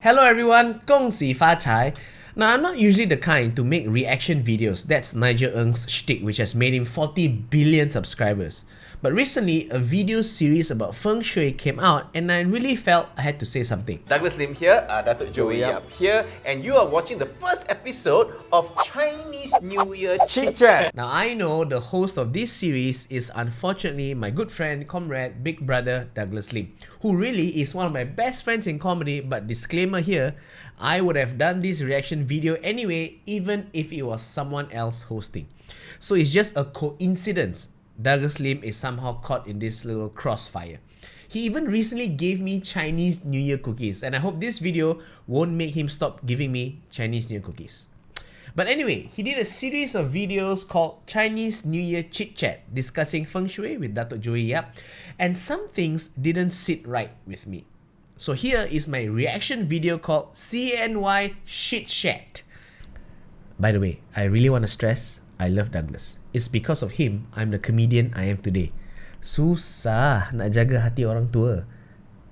Hello everyone, 恭喜发财. Now, I'm not usually the kind to make reaction videos. That's Nigel Ng's shtick, which has made him 40 billion subscribers. But recently, a video series about Feng Shui came out and I really felt I had to say something. Douglas Lim here, Dato Joey Yap here, and you are watching the first episode of Chinese New Year Chit Chat. Now, I know the host of this series is unfortunately my good friend, comrade, big brother Douglas Lim, who really is one of my best friends in comedy, but disclaimer here, I would have done this reaction video anyway, even if it was someone else hosting. So it's just a coincidence Douglas Lim is somehow caught in this little crossfire. He even recently gave me Chinese New Year cookies, and I hope this video won't make him stop giving me Chinese New Year cookies. But anyway, he did a series of videos called Chinese New Year Chit Chat discussing Feng Shui with Dato Joey Yap, and some things didn't sit right with me. So here is my reaction video called CNY Shit Chat. By the way, I really want to stress, I love Douglas. It's because of him, I'm the comedian I am today. Susah nak jaga hati orang tua.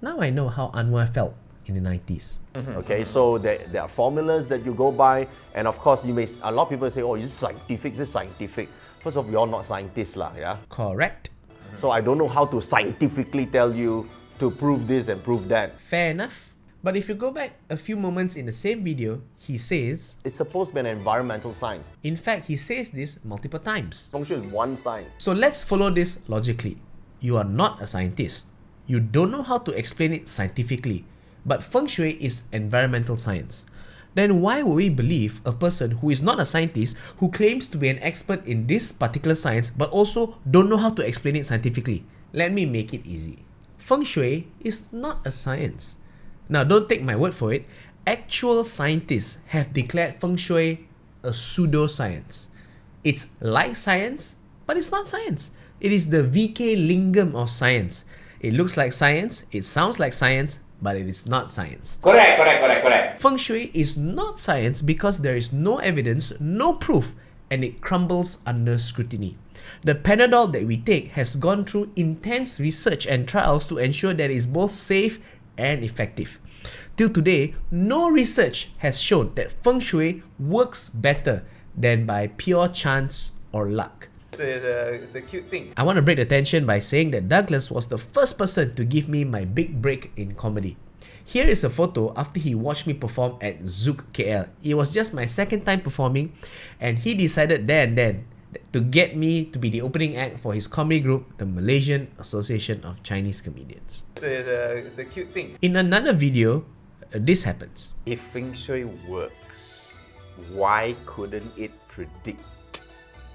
Now I know how Anwar felt in the 90s. Okay, so there are formulas that you go by, and of course, a lot of people say, oh, it's scientific. First of all, you're not scientists lah, yeah? Correct. So I don't know how to scientifically tell you to prove this and prove that. Fair enough. But if you go back a few moments in the same video, he says, It's supposed to be an environmental science. in fact, he says this multiple times. Feng Shui is one science. So let's follow this logically. You are not a scientist. You don't know how to explain it scientifically. But Feng Shui is environmental science. Then why would we believe a person who is not a scientist, who claims to be an expert in this particular science, but also don't know how to explain it scientifically? Let me make it easy. Feng Shui is not a science. Now, don't take my word for it. Actual scientists have declared Feng Shui a pseudoscience. It's like science, but it's not science. It is the VK lingam of science. It looks like science, it sounds like science, but it is not science. Correct. Feng Shui is not science because there is no evidence, no proof, and it crumbles under scrutiny. The Panadol that we take has gone through intense research and trials to ensure that it is both safe and effective. Till today, no research has shown that Feng Shui works better than by pure chance or luck. It's a cute thing. I want to break the tension by saying that Douglas was the first person to give me my big break in comedy. Here is a photo after he watched me perform at Zouk KL. It was just my second time performing, and he decided there and then to get me to be the opening act for his comedy group, the Malaysian Association of Chinese Comedians. It's a cute thing. In another video, this happens. If Feng Shui works, why couldn't it predict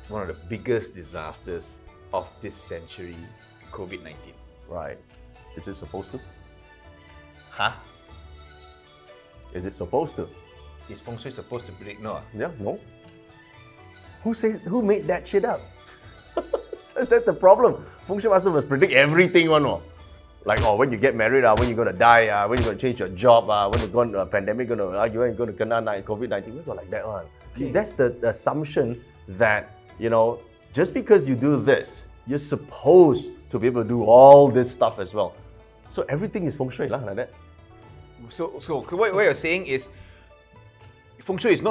one of the biggest disasters of this century, COVID-19? Right. Is it supposed to? Huh? Is it supposed to? Is Feng Shui supposed to predict? No. Yeah, no. Who made that shit up? That's the problem. Feng Shui master must predict everything, one more. Like, when you get married, when you're gonna die, when you're gonna change your job, when you're going pandemic, you're gonna kena COVID-19. We go like that one. Okay. That's the assumption that, just because you do this, you're supposed to be able to do all this stuff as well. So everything is Feng Shui lah, like that. So what you're saying is Feng Shui is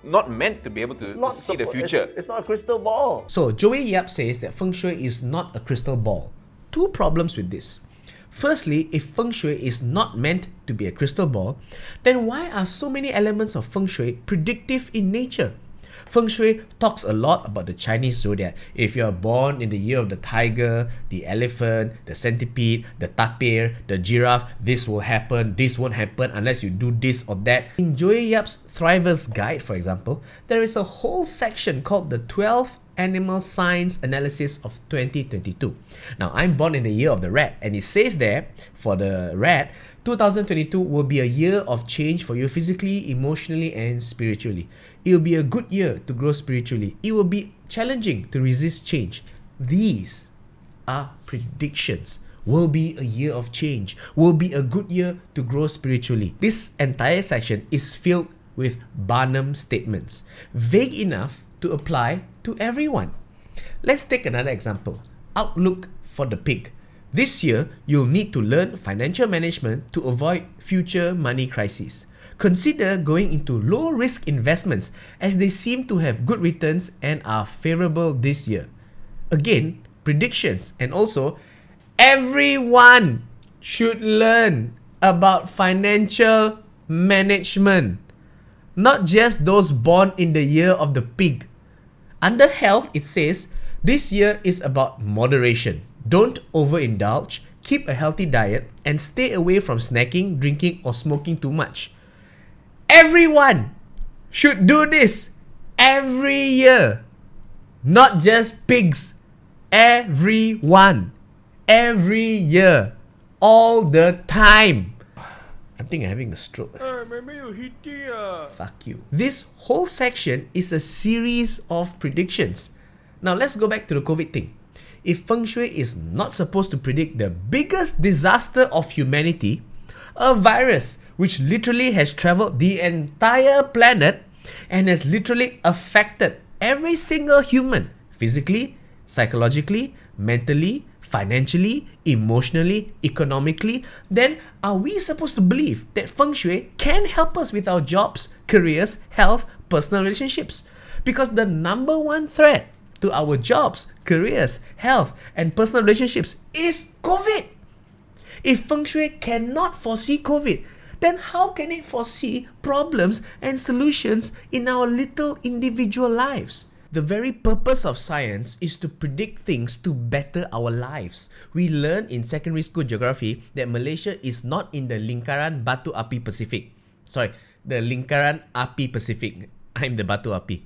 not meant to be able to see the future. It's not a crystal ball. So Joey Yap says that Feng Shui is not a crystal ball. Two problems with this. Firstly, if Feng Shui is not meant to be a crystal ball, then why are so many elements of Feng Shui predictive in nature? Feng Shui talks a lot about the Chinese zodiac. If you are born in the year of the tiger, the elephant, the centipede, the tapir, the giraffe, this will happen, this won't happen unless you do this or that. In Joey Yap's Thriver's Guide, for example, there is a whole section called the 12 Animal Signs Analysis of 2022. Now, I'm born in the year of the rat, and it says there, for the rat, 2022 will be a year of change for you physically, emotionally, and spiritually. It will be a good year to grow spiritually. It will be challenging to resist change. These are predictions. Will be a year of change. Will be a good year to grow spiritually. This entire section is filled with Barnum statements, vague enough to apply to everyone. Let's take another example. Outlook for the pig. This year, you'll need to learn financial management to avoid future money crises. Consider going into low-risk investments as they seem to have good returns and are favorable this year. Again, predictions, and also everyone should learn about financial management, not just those born in the year of the pig. Under health, it says this year is about moderation. Don't overindulge, keep a healthy diet, and stay away from snacking, drinking, or smoking too much. Everyone should do this every year, not just pigs. Everyone, every year, all the time. I think I'm having a stroke. Maybe you hit it. Fuck you. This whole section is a series of predictions. Now let's go back to the COVID thing. If Feng Shui is not supposed to predict the biggest disaster of humanity, a virus which literally has traveled the entire planet and has literally affected every single human, physically, psychologically, mentally, financially, emotionally, economically, then are we supposed to believe that Feng Shui can help us with our jobs, careers, health, personal relationships? Because the number one threat to our jobs, careers, health, and personal relationships is COVID. If Feng Shui cannot foresee COVID, then how can it foresee problems and solutions in our little individual lives? The very purpose of science is to predict things to better our lives. We learned in secondary school geography that Malaysia is not in the lingkaran Batu Api Pacific. Sorry, the lingkaran Api Pacific. I'm the Batu Api.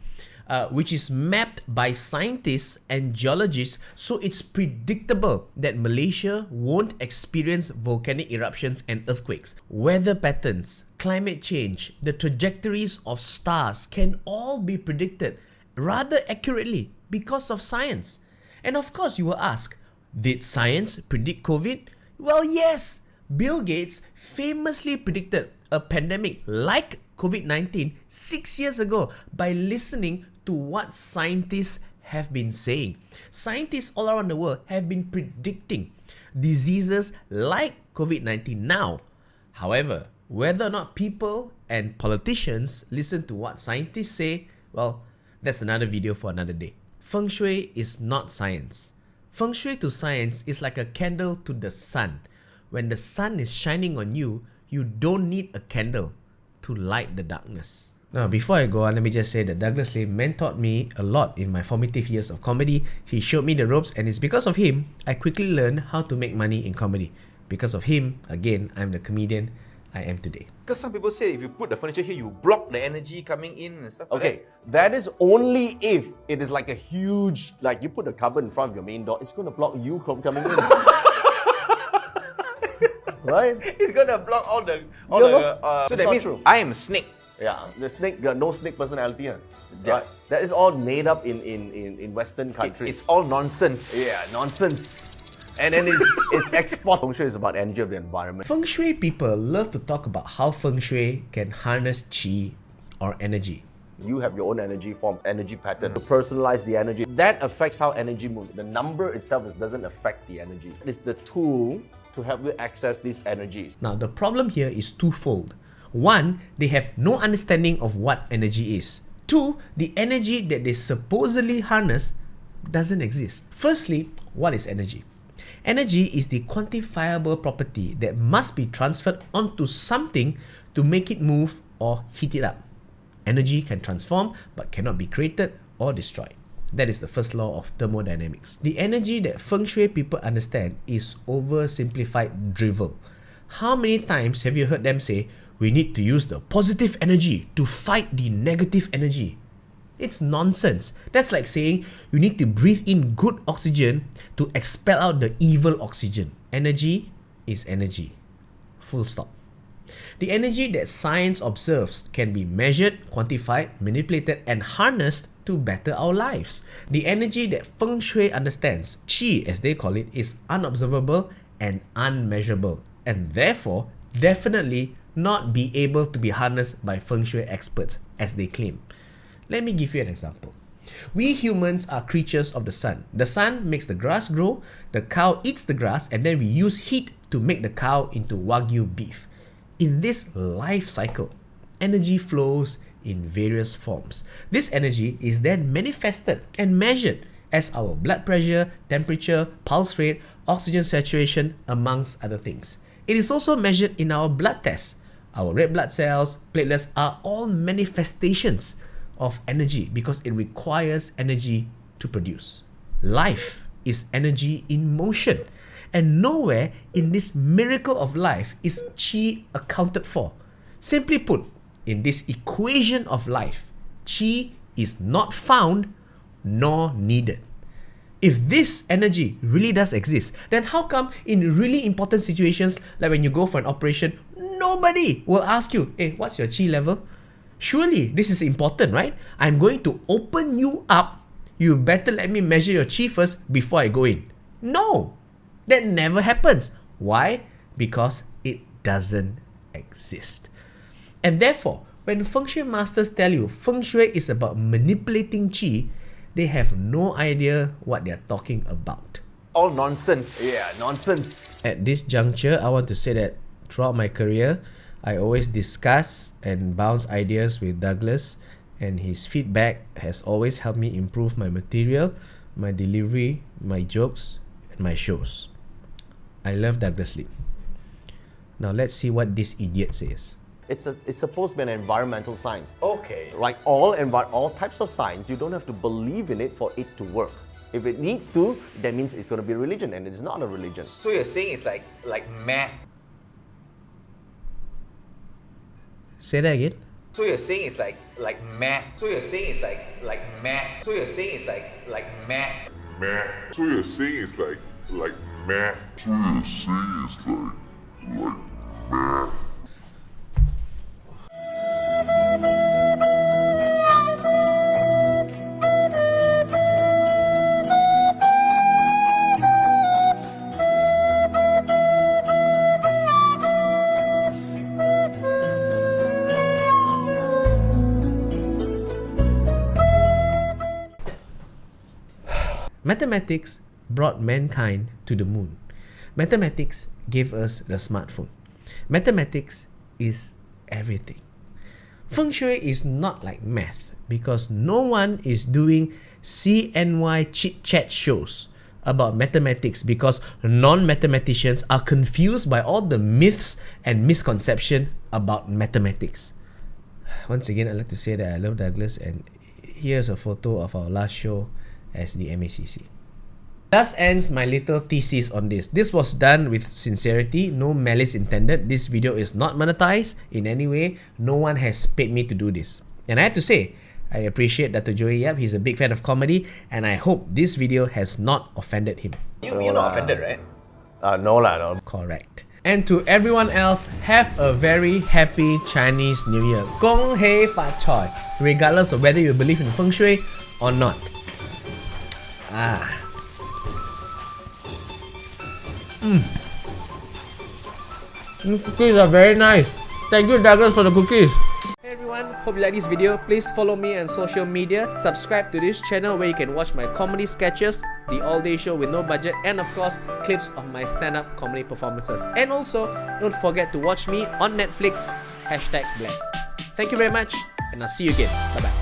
Which is mapped by scientists and geologists, so it's predictable that Malaysia won't experience volcanic eruptions and earthquakes. Weather patterns, climate change, the trajectories of stars can all be predicted rather accurately because of science. And of course, you will ask, did science predict COVID? Well, yes. Bill Gates famously predicted a pandemic like COVID-19 6 years ago by listening to what scientists have been saying. Scientists all around the world have been predicting diseases like COVID-19 now. However, whether or not people and politicians listen to what scientists say, well, that's another video for another day. Feng Shui is not science. Feng Shui to science is like a candle to the sun. When the sun is shining on you, you don't need a candle to light the darkness. Now, before I go on, let me just say that Douglas Lim mentored me a lot in my formative years of comedy. He showed me the ropes, and it's because of him I quickly learned how to make money in comedy. Because of him, again, I'm the comedian I am today. Because some people say if you put the furniture here, you block the energy coming in and stuff. Okay, that is only if it is like a huge, like you put a cupboard in front of your main door, it's going to block you from coming in. Right? It's gonna block all the. So that means true. I am a snake. Yeah, the snake, no snake personality. Yeah. Right? That is all made up in Western countries. It's all nonsense. Yeah, nonsense. And then it's export. Feng Shui is about energy of the environment. Feng Shui people love to talk about how Feng Shui can harness qi or energy. You have your own energy form, energy pattern. To personalize the energy, that affects how energy moves. The number itself doesn't affect the energy. It's the tool to help you access these energies. Now, the problem here is twofold. One, they have no understanding of what energy is. Two, the energy that they supposedly harness doesn't exist. Firstly, what is energy? Energy is the quantifiable property that must be transferred onto something to make it move or heat it up. Energy can transform but cannot be created or destroyed. That is the first law of thermodynamics. The energy that Feng Shui people understand is oversimplified drivel. How many times have you heard them say, we need to use the positive energy to fight the negative energy? It's nonsense. That's like saying you need to breathe in good oxygen to expel out the evil oxygen. Energy is energy. Full stop. The energy that science observes can be measured, quantified, manipulated, and harnessed to better our lives. The energy that Feng Shui understands, qi as they call it, is unobservable and unmeasurable, and therefore definitely not be able to be harnessed by Feng Shui experts as they claim. Let me give you an example. We humans are creatures of the sun. The sun makes the grass grow, the cow eats the grass, and then we use heat to make the cow into Wagyu beef. In this life cycle, energy flows in various forms. This energy is then manifested and measured as our blood pressure, temperature, pulse rate, oxygen saturation, amongst other things. It is also measured in our blood tests. Our red blood cells, platelets are all manifestations of energy because it requires energy to produce. Life is energy in motion, and nowhere in this miracle of life is chi accounted for. Simply put, in this equation of life, chi is not found nor needed. If this energy really does exist, then how come in really important situations, like when you go for an operation, nobody will ask you, hey, what's your chi level? Surely this is important, right? I'm going to open you up. You better let me measure your chi first before I go in. No, that never happens. Why? Because it doesn't exist. And therefore, when Feng Shui masters tell you Feng Shui is about manipulating chi, they have no idea what they're talking about. All nonsense. Yeah, nonsense. At this juncture, I want to say that throughout my career, I always discuss and bounce ideas with Douglas, and his feedback has always helped me improve my material, my delivery, my jokes, and my shows. I love Douglas Lee. Now let's see what this idiot says. It's supposed to be an environmental science. Okay. Like all types of science, you don't have to believe in it for it to work. If it needs to, that means it's going to be a religion, and it's not a religion. So you're saying it's like math. Say that again. So you're saying it's like math. So you're saying it's like math. So you're saying it's like math. Math. So you're saying it's like math. So you're saying it's like math. Mathematics brought mankind to the moon. Mathematics gave us the smartphone. Mathematics is everything. Feng Shui is not like math because no one is doing CNY chit chat shows about mathematics because non-mathematicians are confused by all the myths and misconception about mathematics. Once again, I'd like to say that I love Douglas, and here's a photo of our last show as the MACC. Thus ends my little thesis on this. This was done with sincerity, no malice intended. This video is not monetized in any way. No one has paid me to do this. And I have to say, I appreciate Dato Joey Yap. He's a big fan of comedy, and I hope this video has not offended him. You're not offended, right? No lah, no. Correct. And to everyone else, have a very happy Chinese New Year. Gong Hei Fa Choi, regardless of whether you believe in Feng Shui or not. These cookies are very nice. Thank you, Douglas, for the cookies. Hey everyone, hope you like this video. Please follow me on social media. Subscribe to this channel where you can watch my comedy sketches, the all-day show with no budget, and of course, clips of my stand-up comedy performances. And also, don't forget to watch me on Netflix, #blessed. Thank you very much, and I'll see you again. Bye-bye.